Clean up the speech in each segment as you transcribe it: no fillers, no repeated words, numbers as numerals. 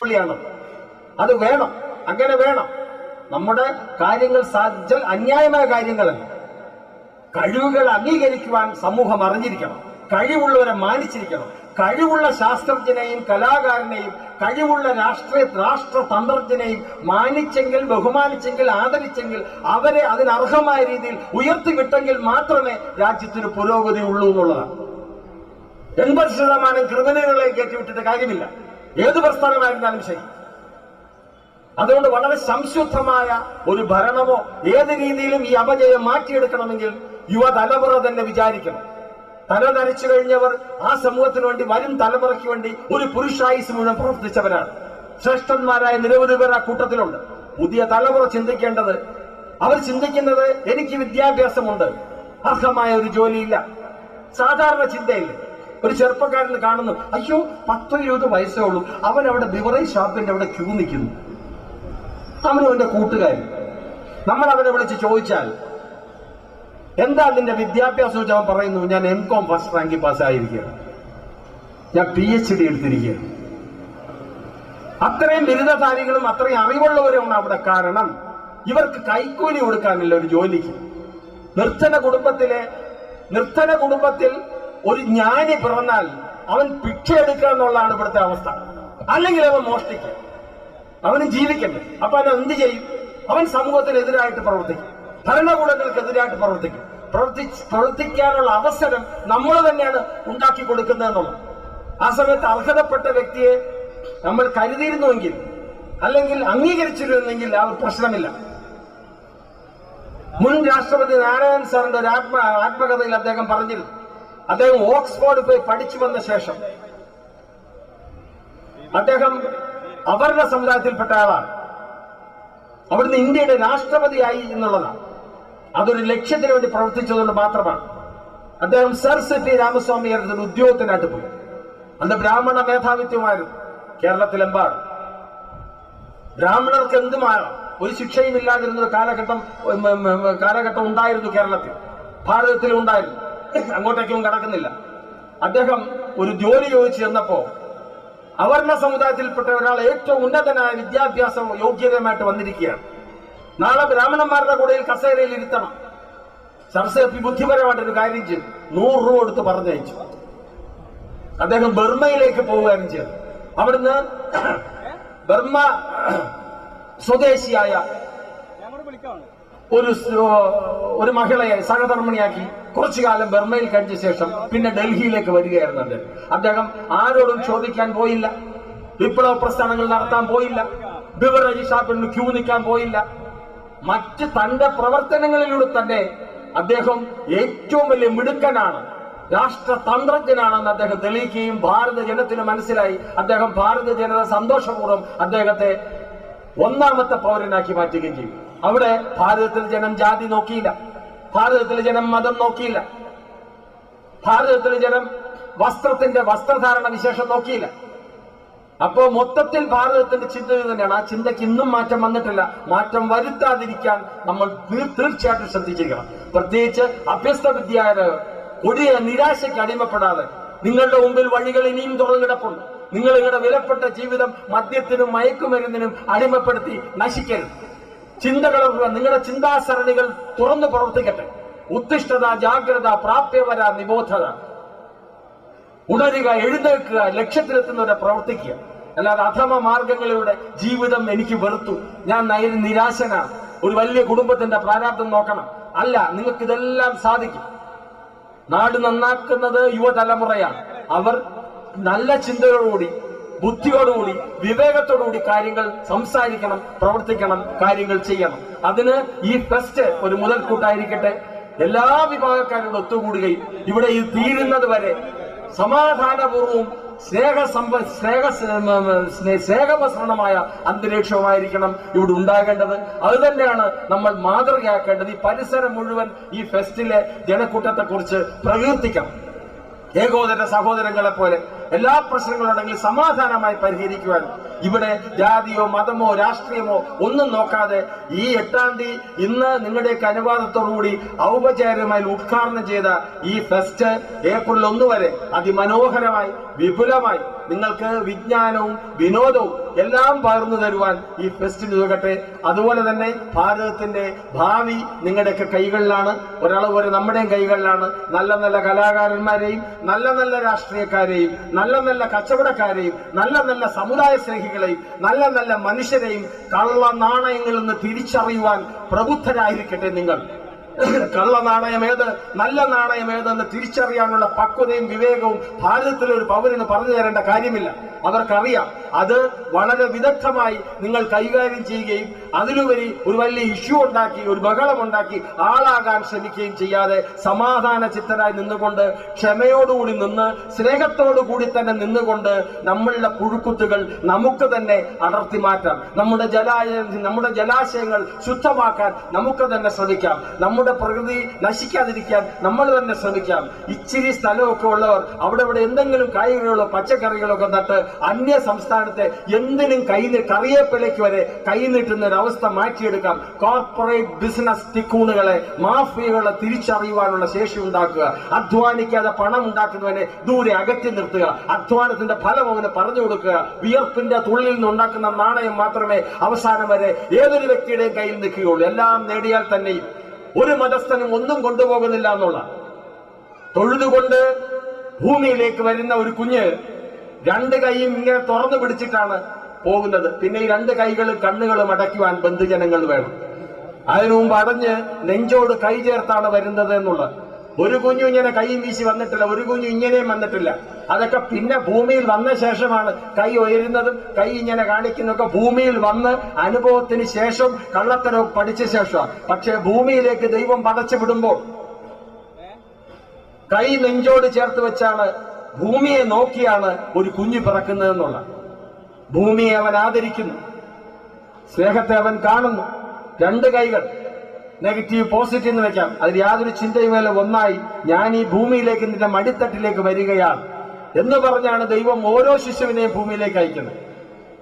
ാണ്. അത് വേണം, അങ്ങനെ വേണം. നമ്മുടെ കാര്യങ്ങൾ സാധിച്ചാൽ അന്യായമായ കാര്യങ്ങളല്ല. കഴിവുകൾ അംഗീകരിക്കുവാൻ സമൂഹം അറിഞ്ഞിരിക്കണം, കഴിവുള്ളവരെ മാനിച്ചിരിക്കണം. കഴിവുള്ള ശാസ്ത്രജ്ഞനെയും കലാകാരനെയും കഴിവുള്ള രാഷ്ട്രതന്ത്രജ്ഞനെയും മാനിച്ചെങ്കിൽ, ബഹുമാനിച്ചെങ്കിൽ, ആദരിച്ചെങ്കിൽ, അവരെ അതിനർഹമായ രീതിയിൽ ഉയർത്തിവിട്ടെങ്കിൽ മാത്രമേ രാജ്യത്തിന് പുരോഗതി ഉള്ളൂ എന്നുള്ളതാണ്. 80% ക്രിമിനലുകളെ കയറ്റിവിട്ടിട്ട് കാര്യമില്ല, ഏത് പ്രസ്ഥാനമായിരുന്നാലും ശരി. അതുകൊണ്ട് വളരെ സംശുദ്ധമായ ഒരു ഭരണമോ ഏത് രീതിയിലും ഈ അപജയം മാറ്റിയെടുക്കണമെങ്കിൽ യുവതലമുറ തന്നെ വിചാരിക്കണം. തല നനച്ചു കഴിഞ്ഞവർ ആ സമൂഹത്തിന് വേണ്ടി, വരും തലമുറയ്ക്ക് വേണ്ടി ഒരു പുരുഷായുസ് മുഴുവൻ പ്രവർത്തിച്ചവരാണ്. ശ്രേഷ്ഠന്മാരായ നിരവധി പേർ ആ കൂട്ടത്തിലുണ്ട്. പുതിയ തലമുറ ചിന്തിക്കേണ്ടത്, അവർ ചിന്തിക്കുന്നത് എനിക്ക് വിദ്യാഭ്യാസമുണ്ട്, അർഹമായ ഒരു ജോലിയില്ല. സാധാരണ ചിന്തയില്ല. ഒരു ചെറുപ്പക്കാരന് കാണുന്നു, അയ്യോ 10-20 വയസ്സേ ഉള്ളൂ, അവൻ അവിടെ ബിവറേജ് ഷോപ്പിന്റെ അവിടെ ക്യൂ നിൽക്കുന്നു, അവനും അവന്റെ കൂട്ടുകാരൻ. നമ്മൾ അവനെ വിളിച്ച് ചോദിച്ചാൽ എന്താ നിന്റെ വിദ്യാഭ്യാസം വെച്ച് അവൻ പറയുന്നു, ഞാൻ M.Com ഫസ്റ്റ് റാങ്കിൽ പാസ്സായിരിക്കുകയാണ്, ഞാൻ PhD എടുത്തിരിക്കുകയാണ്. അത്രയും ബിരുദധാരികളും അത്രയും അറിവുള്ളവരുമാണ് അവിടെ. കാരണം ഇവർക്ക് കൈക്കൂലി കൊടുക്കാനില്ല ഒരു ജോലിക്ക്. നിർധന കുടുംബത്തിൽ ഒരു ജ്ഞാനി പിറന്നാൽ അവൻ ഭിക്ഷ എടുക്കുക എന്നുള്ളതാണ് ഇവിടുത്തെ അവസ്ഥ. അല്ലെങ്കിൽ അവൻ മോഷ്ടിക്കുക, അവന് ജീവിക്കണ്ടേ. അപ്പൊ അവൻ എന്ത് ചെയ്യും? അവൻ സമൂഹത്തിനെതിരായിട്ട് പ്രവർത്തിക്കും, ഭരണകൂടങ്ങൾക്കെതിരായിട്ട് പ്രവർത്തിക്കും. പ്രവർത്തിക്കാനുള്ള അവസരം നമ്മൾ തന്നെയാണ് ഉണ്ടാക്കി കൊടുക്കുന്നത് എന്നുള്ളത്. ആ സമയത്ത് അർഹതപ്പെട്ട വ്യക്തിയെ നമ്മൾ കരുതിയിരുന്നുവെങ്കിൽ, അല്ലെങ്കിൽ അംഗീകരിച്ചിരുന്നെങ്കിൽ ആ പ്രശ്നമില്ല. മുൻ രാഷ്ട്രപതി നാരായൺ സാറിന്റെ ഒരു ആത്മകഥയിൽ അദ്ദേഹം പറഞ്ഞിരുന്നു, അദ്ദേഹം ഓക്സ്ഫോർഡ് പോയി പഠിച്ചു വന്ന ശേഷം അദ്ദേഹം അവർണ സമുദായത്തിൽപ്പെട്ട ആളാണ്. അവിടുന്ന് ഇന്ത്യയുടെ രാഷ്ട്രപതിയായി എന്നുള്ളതാണ്. അതൊരു ലക്ഷ്യത്തിന് വേണ്ടി പ്രവർത്തിച്ചതുകൊണ്ട് മാത്രമാണ്. അദ്ദേഹം സർ C.P. രാമസ്വാമി ഒരു ഉദ്യോഗത്തിനായിട്ട് പോയി. അന്ന് ബ്രാഹ്മണ മേധാവിത്വമായിരുന്നു കേരളത്തിലെമ്പാടും. ബ്രാഹ്മണർക്ക് എന്തുമാകാം, ഒരു ശിക്ഷയും ഇല്ലാതിരുന്ന ഒരു കാലഘട്ടം ഉണ്ടായിരുന്നു കേരളത്തിൽ, ഭാരതത്തിലും ഉണ്ടായിരുന്നു. അങ്ങോട്ടേക്കും കടക്കുന്നില്ല. അദ്ദേഹം ഒരു ജോലി ചോദിച്ചു ചെന്നപ്പോ അവർണ സമുദായത്തിൽപ്പെട്ട ഒരാൾ ഏറ്റവും ഉന്നതനായ വിദ്യാഭ്യാസ യോഗ്യതയുമായിട്ട് വന്നിരിക്കുകയാണ്. നാളെ ബ്രാഹ്മണന്മാരുടെ കൂടെയിൽ കസേരയിൽ ഇരുത്തണം. Sir C.P. ബുദ്ധിപരമായിട്ടൊരു കാര്യം ചെയ്തു, 100 രൂപ കൊടുത്ത് പറഞ്ഞയച്ചു. അദ്ദേഹം ബർമയിലേക്ക് പോവുകയും ചെയ്തു. അവിടുന്ന് ബർമ സ്വദേശിയായ ഒരു മഹിളയെ സഹധർമ്മിണിയാക്കി കുറച്ചു കാലം ബർമയിൽ കഴിഞ്ഞ ശേഷം പിന്നെ ഡൽഹിയിലേക്ക് വരികയായിരുന്നു. അദ്ദേഹം ആരോടും ചോദിക്കാൻ പോയില്ല, വിപ്ലവ പ്രസ്ഥാനങ്ങൾ നടത്താൻ പോയില്ല, ബിവറേജ് ഷോപ്പിൽ ക്യൂ നിൽക്കാൻ പോയില്ല. മറ്റ് തന്റെ പ്രവർത്തനങ്ങളിലൂടെ തന്നെ അദ്ദേഹം ഏറ്റവും വലിയ മിടുക്കനാണ്, രാഷ്ട്രതന്ത്രജ്ഞനാണെന്ന് അദ്ദേഹം തെളിയിക്കുകയും ഭാരത ജനത്തിന് മനസ്സിലായി. അദ്ദേഹം ഭാരത ജനത സന്തോഷപൂർവ്വം അദ്ദേഹത്തെ 1ാമത്തെ പൗരനാക്കി മാറ്റുകയും ചെയ്യും. അവിടെ ഭാരതത്തിലെ ജനം ജാതി നോക്കിയില്ല, ഭാരതത്തിലെ ജനം മതം നോക്കിയില്ല, ഭാരതത്തിലെ ജനം വസ്ത്രധാരണ വിശേഷം നോക്കിയില്ല. അപ്പോ മൊത്തത്തിൽ ഭാരതത്തിന്റെ ചിന്ത തന്നെയാണ്. ആ ചിന്തയ്ക്ക് ഇന്നും മാറ്റം വന്നിട്ടില്ല. മാറ്റം വരുത്താതിരിക്കാൻ നമ്മൾ തീർച്ചയായിട്ടും ശ്രദ്ധിച്ചിരിക്കണം. പ്രത്യേകിച്ച് അഭ്യസ്ത വിദ്യാലയർ കൊടിയ നിരാശയ്ക്ക് അടിമപ്പെടാതെ, നിങ്ങളുടെ മുമ്പിൽ വഴികൾ ഇനിയും തുറന്നു കിടപ്പുണ്ട്. നിങ്ങൾ നിങ്ങളുടെ വിലപ്പെട്ട ജീവിതം മദ്യത്തിനും മയക്കുമരുന്നിനും അടിമപ്പെടുത്തി നശിക്കരുത്. ചിന്തകൾ, നിങ്ങളുടെ ചിന്താസരണികൾ തുറന്നു പ്രവർത്തിക്കട്ടെ. ഉത്തിഷ്ഠത, ജാഗ്രത, പ്രാപ്യവര, നിബോധത. ഉണരുക, എഴുന്നേൽക്കുക, ലക്ഷ്യത്തിലെത്തുന്നവരെ പ്രവർത്തിക്കുക. അല്ലാതെ അധമ മാർഗങ്ങളിലൂടെ ജീവിതം എനിക്ക് വെറുത്തു, ഞാൻ നിരാശനാണ്, ഒരു വലിയ കുടുംബത്തിന്റെ പ്രാരാബ്ദം നോക്കണം, അല്ല. നിങ്ങൾക്ക് ഇതെല്ലാം സാധിക്കും. നാട് നന്നാക്കുന്നത് യുവതലമുറയാണ്. അവർ നല്ല ചിന്തകളോടുകൂടി, ബുദ്ധിയോടുകൂടി, വിവേകത്തോടുകൂടി കാര്യങ്ങൾ സംസാരിക്കണം, പ്രവർത്തിക്കണം, കാര്യങ്ങൾ ചെയ്യണം. അതിന് ഈ ഫെസ്റ്റ് ഒരു മുതൽക്കൂട്ടായിരിക്കട്ടെ. എല്ലാ വിഭാഗക്കാരോട് ഒത്തുകൂടുകയും ഇവിടെ ഇത് തീരുന്നത് വരെ സമാധാനപൂർവ്വം സ്നേഹമസൃണമായ അന്തരീക്ഷമായിരിക്കണം ഇവിടെ ഉണ്ടാകേണ്ടത്. അത് തന്നെയാണ് നമ്മൾ മാതൃകയാക്കേണ്ടത്. ഈ പരിസരം മുഴുവൻ ഈ ഫെസ്റ്റിലെ ജനക്കൂട്ടത്തെ കുറിച്ച് പ്രകീർത്തിക്കണം. ഏകോദര സഹോദരങ്ങളെ പോലെ എല്ലാ പ്രശ്നങ്ങളുണ്ടെങ്കിൽ സമാധാനമായി പരിഹരിക്കുവാൻ ഇവിടെ ജാതിയോ മതമോ രാഷ്ട്രീയമോ ഒന്നും നോക്കാതെ ഈ 8-ാം തീയതി ഇന്ന് നിങ്ങളുടെയൊക്കെ അനുവാദത്തോടുകൂടി ഔപചാരികമായി ഉദ്ഘാടനം ചെയ്ത ഈ ഫെസ്റ്റ് ഏപ്രിൽ 1 വരെ അതിമനോഹരമായി വിപുലമായി നിങ്ങൾക്ക് വിജ്ഞാനവും വിനോദവും എല്ലാം പകർന്നു തരുവാൻ ഈ ഫെസ്റ്റിന് ഉതകട്ടെ. അതുപോലെ തന്നെ ഭാരതത്തിന്റെ ഭാവി നിങ്ങളുടെയൊക്കെ കൈകളിലാണ്, ഒരളവ് വരെ നമ്മുടെയും കൈകളിലാണ്. നല്ല നല്ല കലാകാരന്മാരെയും നല്ല നല്ല രാഷ്ട്രീയക്കാരെയും നല്ല നല്ല കച്ചവടക്കാരെയും നല്ല നല്ല സമുദായ സ്നേഹികളെയും നല്ല നല്ല മനുഷ്യരെയും കള്ള നാണയങ്ങളിൽ നിന്ന് തിരിച്ചറിയുവാൻ പ്രബുദ്ധരായിരിക്കട്ടെ നിങ്ങൾ. കള്ള നാണയമേത് നല്ല നാണയമേതെന്ന് തിരിച്ചറിയാനുള്ള പക്വതയും വിവേകവും ഭാരതത്തിലെ ഒരു പൗരന് പറഞ്ഞു തരേണ്ട കാര്യമില്ല. അവർക്കറിയാം. അത് വളരെ വിദഗ്ധമായി നിങ്ങൾ കൈകാര്യം ചെയ്യുകയും അതിലുപരി ഒരു വലിയ ഇഷ്യൂ ഉണ്ടാക്കി ഒരു ബഹളമുണ്ടാക്കി ആളാകാൻ ശ്രമിക്കുകയും ചെയ്യാതെ സമാധാന ചിത്തരായി നിന്നുകൊണ്ട് ക്ഷമയോടുകൂടി നിന്ന് സ്നേഹത്തോടു കൂടി തന്നെ നിന്നുകൊണ്ട് നമ്മളുടെ പുഴുക്കുത്തുകൾ നമുക്ക് തന്നെ അടർത്തി മാറ്റാം. നമ്മുടെ ജലാശയങ്ങൾ ശുദ്ധമാക്കാൻ നമുക്ക് തന്നെ ശ്രമിക്കാം. നമ്മുടെ പ്രകൃതി നശിക്കാതിരിക്കാൻ നമ്മൾ തന്നെ ശ്രമിക്കാം. ഇച്ചിരി സ്ഥലമൊക്കെ ഉള്ളവർ അവിടെ എന്തെങ്കിലും കായ്കളോ പച്ചക്കറികളോ ഒക്കെ നട്ട് അന്യ സംസ്ഥാനത്തെ എന്തിനും കറിയേപ്പിലേക്ക് വരെ കൈനീട്ടുന്ന ഒരു അവസ്ഥ മാറ്റിയെടുക്കാം. കോർപ്പറേറ്റ് ബിസിനസ് തിക്കൂണുകളെ മാഫിയകളെ തിരിച്ചറിയുവാനുള്ള ശേഷി ഉണ്ടാക്കുക. അധ്വാനിക്കാതെ പണം ഉണ്ടാക്കുന്നവനെ ദൂരെ അകറ്റി നിർത്തുക. അധ്വാനത്തിന്റെ ഫലം അവന് പറഞ്ഞു കൊടുക്കുക. വിയർപ്പിന്റെ തുള്ളിൽ നിന്ന് ഉണ്ടാക്കുന്ന നാണയം മാത്രമേ അവസാനം വരെ ഏതൊരു വ്യക്തിയുടെയും കയ്യിൽ നിൽക്കുകയുള്ളൂ. എല്ലാം നേടിയാൽ തന്നെയും ഒരു മതസ്ഥനും ഒന്നും കൊണ്ടുപോകുന്നില്ല എന്നുള്ള തൊഴുതുകൊണ്ട് ഭൂമിയിലേക്ക് വരുന്ന ഒരു കുഞ്ഞ് രണ്ട് കൈയും ഇങ്ങനെ തുറന്നു പിടിച്ചിട്ടാണ് പോകുന്നത്. പിന്നെ ഈ രണ്ട് കൈകളും കണ്ണുകളും അടയ്ക്കുവാൻ ബന്ധുജനങ്ങൾ വേണം. അതിനു മുമ്പ് അടഞ്ഞ് നെഞ്ചോട് കൈ ചേർത്താണ് വരുന്നത് എന്നുള്ളത്. ഒരു കുഞ്ഞു ഇങ്ങനെ കൈ വീശി വന്നിട്ടില്ല, ഒരു കുഞ്ഞു ഇങ്ങനെയും വന്നിട്ടില്ല. അതൊക്കെ പിന്നെ ഭൂമിയിൽ വന്ന ശേഷമാണ് കൈ ഉയരുന്നതും കൈ ഇങ്ങനെ കാണിക്കുന്നതൊക്കെ ഭൂമിയിൽ വന്ന് അനുഭവത്തിന് ശേഷം കള്ളത്തരം പഠിച്ച ശേഷമാണ്. പക്ഷെ ഭൂമിയിലേക്ക് ദൈവം പടച്ചു വിടുമ്പോൾ കൈ നെഞ്ചോട് ചേർത്ത് വെച്ചാണ്, ഭൂമിയെ നോക്കിയാണ് ഒരു കുഞ്ഞു പിറക്കുന്നതെന്നുള്ള. ഭൂമിയെ അവൻ ആദരിക്കുന്നു, സ്നേഹത്തെ അവൻ കാണുന്നു. രണ്ട് കൈകൾ നെഗറ്റീവ് പോസിറ്റീവ് എന്ന് വെക്കാം. അതിൽ യാതൊരു ചിന്തയുമല്ല. ഒന്നായി ഞാൻ ഈ ഭൂമിയിലേക്ക് നിന്റെ മടിത്തട്ടിലേക്ക് വരികയാണ് എന്ന് പറഞ്ഞാണ് ദൈവം ഓരോ ശിശുവിനെയും ഭൂമിയിലേക്ക് അയക്കുന്നത്.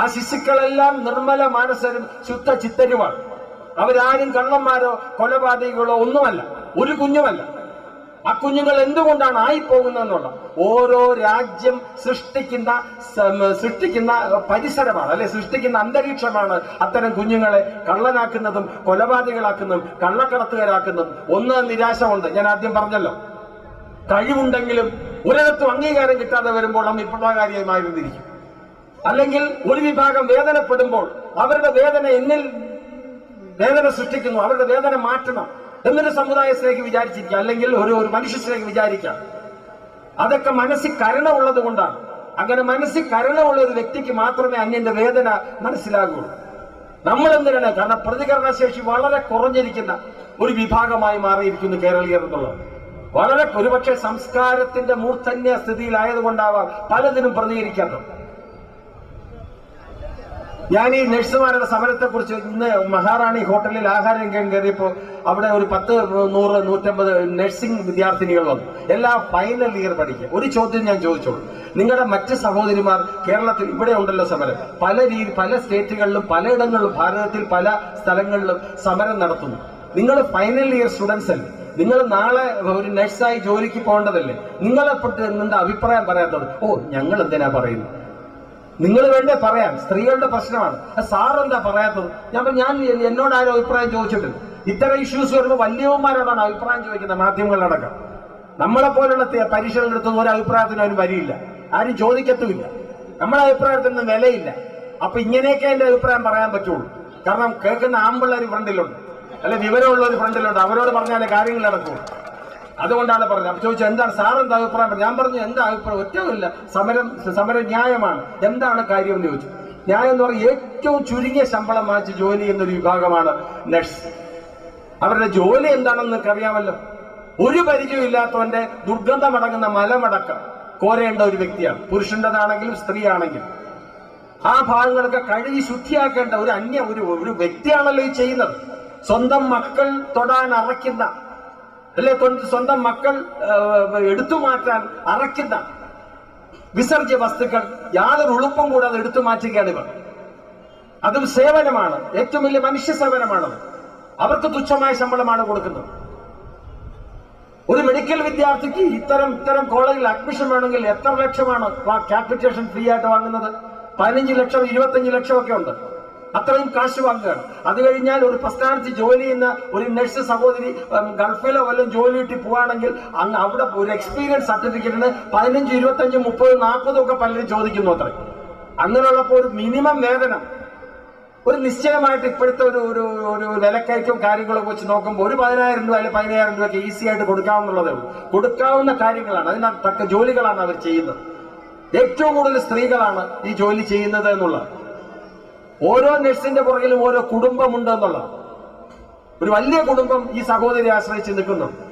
ആ ശിശുക്കളെല്ലാം നിർമ്മല മാനസരും ശുദ്ധ ചിത്തരുമാണ്. അവരാരും കള്ളന്മാരോ കൊലപാതകികളോ ഒന്നുമല്ല, ഒരു കുഞ്ഞുമല്ല. ആ കുഞ്ഞുങ്ങൾ എന്തുകൊണ്ടാണ് ആയിപ്പോകുന്നതെന്നുള്ള ഓരോ രാജ്യം സൃഷ്ടിക്കുന്ന പരിസരമാണ്, അല്ലെ, സൃഷ്ടിക്കുന്ന അന്തരീക്ഷമാണ് അത്തരം കുഞ്ഞുങ്ങളെ കള്ളനാക്കുന്നതും കൊലപാതകളാക്കുന്നതും കള്ളക്കടത്തുകാരാക്കുന്നതും. ഒന്ന് നിരാശ കൊണ്ട് ഞാൻ ആദ്യം പറഞ്ഞല്ലോ, കഴിവുണ്ടെങ്കിലും ഒരിടത്തും അംഗീകാരം കിട്ടാതെ വരുമ്പോൾ നാം ഇപ്രകാരമായി മാറിയിരിക്കും. അല്ലെങ്കിൽ ഒരു വിഭാഗം വേദനപ്പെടുമ്പോൾ അവരുടെ വേദന എന്നിൽ വേദന സൃഷ്ടിക്കുന്നു, അവരുടെ വേദന മാറ്റണം എന്നൊരു സമുദായത്തിലേക്ക് വിചാരിച്ചിരിക്കുക, അല്ലെങ്കിൽ ഒരു മനുഷ്യത്തിലേക്ക് വിചാരിക്കാം. അതൊക്കെ മനസ്സിൽ കരുണയുള്ളത് കൊണ്ടാണ്. അങ്ങനെ മനസ്സിൽ കരുണയുള്ള ഒരു വ്യക്തിക്ക് മാത്രമേ അന്യന്റെ വേദന മനസ്സിലാകുള്ളൂ. നമ്മളെന്തിനാണ്? കാരണം പ്രതികരണശേഷി വളരെ കുറഞ്ഞിരിക്കുന്ന ഒരു വിഭാഗമായി മാറിയിരിക്കുന്നു കേരളീയർ എന്നുള്ളത്. വളരെ ഒരുപക്ഷെ സംസ്കാരത്തിന്റെ മൂർധന്യ സ്ഥിതിയിലായതുകൊണ്ടാവാം പലതിനും പ്രതികരിക്കാത്തത്. ഞാൻ ഈ നഴ്സുമാരുടെ സമരത്തെ കുറിച്ച് ഇന്ന് മഹാറാണി ഹോട്ടലിൽ ആഹാരം കയറിയപ്പോ അവിടെ ഒരു 10, 100, 150 നഴ്സിംഗ് വിദ്യാർത്ഥിനികൾ വന്നു. എല്ലാം ഫൈനൽ ഇയർ പഠിക്കുക. ഒരു ചോദ്യം ഞാൻ ചോദിച്ചോളൂ, നിങ്ങളുടെ മറ്റ് സഹോദരിമാർ കേരളത്തിൽ ഇവിടെ ഉണ്ടല്ലോ സമരം, പല സ്റ്റേറ്റുകളിലും പലയിടങ്ങളിലും ഭാരതത്തിൽ പല സ്ഥലങ്ങളിലും സമരം നടത്തുന്നു. നിങ്ങൾ ഫൈനൽ ഇയർ സ്റ്റുഡൻസ് അല്ലേ? നിങ്ങൾ നാളെ ഒരു നഴ്സായി ജോലിക്ക് പോകേണ്ടതല്ലേ? നിങ്ങളെപ്പെട്ട് നിന്റെ അഭിപ്രായം പറയാത്തത്? ഞങ്ങൾ എന്തിനാ പറയുന്നത്? നിങ്ങൾ വേണ്ടേ പറയാൻ? സ്ത്രീകളുടെ പ്രശ്നമാണ്. സാർ എന്താ പറയാത്തത്? ഞാൻ എന്നോട് ആരും അഭിപ്രായം ചോദിച്ചിട്ടില്ല. ഇത്തരം ഇഷ്യൂസ് വരുമ്പോൾ വലിയവന്മാരോടാണ് അഭിപ്രായം ചോദിക്കുന്നത്, മാധ്യമങ്ങളിലടക്കം. നമ്മളെ പോലുള്ള പരീക്ഷകളെടുത്തൊന്നും ഒരു അഭിപ്രായത്തിന് അവന് വരിയില്ല, ആരും ചോദിക്കത്തുമില്ല. നമ്മളെ അഭിപ്രായത്തിനൊന്നും വിലയില്ല. അപ്പൊ ഇങ്ങനെയൊക്കെ എന്റെ അഭിപ്രായം പറയാൻ പറ്റുള്ളൂ. കാരണം കേൾക്കുന്ന ആമ്പിള്ള ഒരു ഫ്രണ്ടിലുണ്ട്, അല്ലെ വിവരമുള്ള ഒരു ഫ്രണ്ടിലുണ്ട്, അവരോട് പറഞ്ഞാലേ കാര്യങ്ങൾ നടക്കുള്ളൂ. അതുകൊണ്ടാണ് പറഞ്ഞത്. അപ്പൊ ചോദിച്ചു എന്താണ് സാർ എന്താ അഭിപ്രായം? ഞാൻ പറഞ്ഞു എന്താ അഭിപ്രായം, ഒറ്റവുമില്ല, സമരം ന്യായമാണ്. എന്താണ് കാര്യം എന്ന് ചോദിച്ചു. ന്യായം എന്ന് പറഞ്ഞാൽ ഏറ്റവും ചുരുങ്ങിയ ശമ്പളം വാങ്ങിച്ച് ജോലി ചെയ്യുന്നൊരു വിഭാഗമാണ് നഴ്സ്. അവരുടെ ജോലി എന്താണെന്ന് അറിയാമല്ലോ. ഒരു പരിചയം ഇല്ലാത്തവന്റെ ദുർഗന്ധമടങ്ങുന്ന മലമടക്കം കോരേണ്ട ഒരു വ്യക്തിയാണ്. പുരുഷന്റേതാണെങ്കിലും സ്ത്രീ ആണെങ്കിലും ആ ഭാഗങ്ങളൊക്കെ കഴുകി ശുദ്ധിയാക്കേണ്ട ഒരു വ്യക്തിയാണല്ലോ ഈ ചെയ്യുന്നത്. സ്വന്തം മക്കൾ തൊടാൻ അറയ്ക്കുന്ന, അല്ലെ, സ്വന്തം മക്കൾ എടുത്തു മാറ്റാൻ അറയ്ക്കുന്ന വിസർജ്യ വസ്തുക്കൾ യാതൊരു ഉളുപ്പും കൂടാതെ എടുത്തു മാറ്റുകയാണ് ഇവർ. അതും സേവനമാണ്, ഏറ്റവും വലിയ മനുഷ്യ സേവനമാണത്. അവർക്ക് തുച്ഛമായ ശമ്പളമാണ് കൊടുക്കുന്നത്. ഒരു മെഡിക്കൽ വിദ്യാർത്ഥിക്ക് ഇത്തരം കോളേജിൽ അഡ്മിഷൻ വേണമെങ്കിൽ എത്ര ലക്ഷമാണ് ക്യാപിറ്റേഷൻ ഫ്രീ ആയിട്ട് വാങ്ങുന്നത്? 15 ലക്ഷം 25 ലക്ഷം ഒക്കെ ഉണ്ട്. അത്രയും കാശ് വാങ്ങുകയാണ്. അത് കഴിഞ്ഞാൽ ഒരു പ്രസ്ഥാനത്ത് ജോലി ചെയ്യുന്ന ഒരു നഴ്സ് സഹോദരി ഗൾഫിലോ വല്ലതും ജോലി കിട്ടി പോവാണെങ്കിൽ അവിടെ ഒരു എക്സ്പീരിയൻസ് സർട്ടിഫിക്കറ്റിന് 15, 25, 30, 40 ഒക്കെ പലരും ചോദിക്കുന്നു അത്രേ. അങ്ങനെയുള്ളപ്പോൾ ഒരു മിനിമം വേതനം ഒരു നിശ്ചയമായിട്ട് ഇപ്പോഴത്തെ ഒരു വിലക്കയറ്റവും കാര്യങ്ങളൊക്കെ വെച്ച് നോക്കുമ്പോൾ ഒരു 10,000 രൂപ അല്ലെങ്കിൽ 15,000 രൂപയ്ക്ക് ഈസി ആയിട്ട് കൊടുക്കാവുന്നതേ ഉള്ളൂ. കൊടുക്കാവുന്ന കാര്യങ്ങളാണ്, അതിനകത്ത് തക്ക ജോലികളാണ് അവർ ചെയ്യുന്നത്. ഏറ്റവും കൂടുതൽ സ്ത്രീകളാണ് ഈ ജോലി ചെയ്യുന്നത് എന്നുള്ളത്. ഓരോ നഴ്സിന്റെ പുറകിലും ഓരോ കുടുംബമുണ്ട് എന്നുള്ളത്. ഒരു വലിയ കുടുംബം ഈ സഹോദരി ആശ്രയിച്ച് നിൽക്കുന്നുണ്ട്.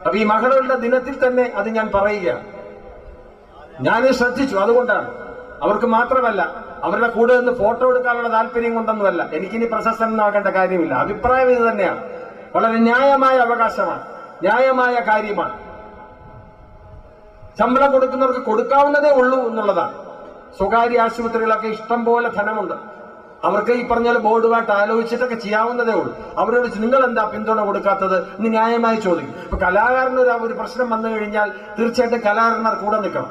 അപ്പൊ ഈ മകളുടെ ദിനത്തിൽ തന്നെ അത് ഞാൻ പറയുകയാണ്. ഞാൻ ശ്രദ്ധിച്ചു. അതുകൊണ്ടാണ് അവർക്ക് മാത്രമല്ല, അവരുടെ കൂടെ നിന്ന് ഫോട്ടോ എടുക്കാനുള്ള താല്പര്യം കൊണ്ടൊന്നുമല്ല. എനിക്കിനി പ്രശസ്തനാകേണ്ട കാര്യമില്ല. അഭിപ്രായം ഇത് തന്നെയാണ്. വളരെ ന്യായമായ അവകാശമാണ്, ന്യായമായ കാര്യമാണ്. ശമ്പളം കൊടുക്കുന്നവർക്ക് കൊടുക്കാവുന്നതേ ഉള്ളൂ എന്നുള്ളതാണ്. സ്വകാര്യ ആശുപത്രികളൊക്കെ ഇഷ്ടം പോലെ ധനമുണ്ട്. അവർക്ക് ഈ പറഞ്ഞ ബോർഡുമായിട്ട് ആലോചിച്ചിട്ടൊക്കെ ചെയ്യാവുന്നതേ ഉള്ളൂ. അവരോട് നിങ്ങൾ എന്താ പിന്തുണ കൊടുക്കാത്തത് എന്ന് ന്യായമായി ചോദിക്കും. ഇപ്പൊ കലാകാരന് ഒരു പ്രശ്നം വന്നു കഴിഞ്ഞാൽ തീർച്ചയായിട്ടും കലാകാരന്മാർ കൂടെ നിൽക്കണം.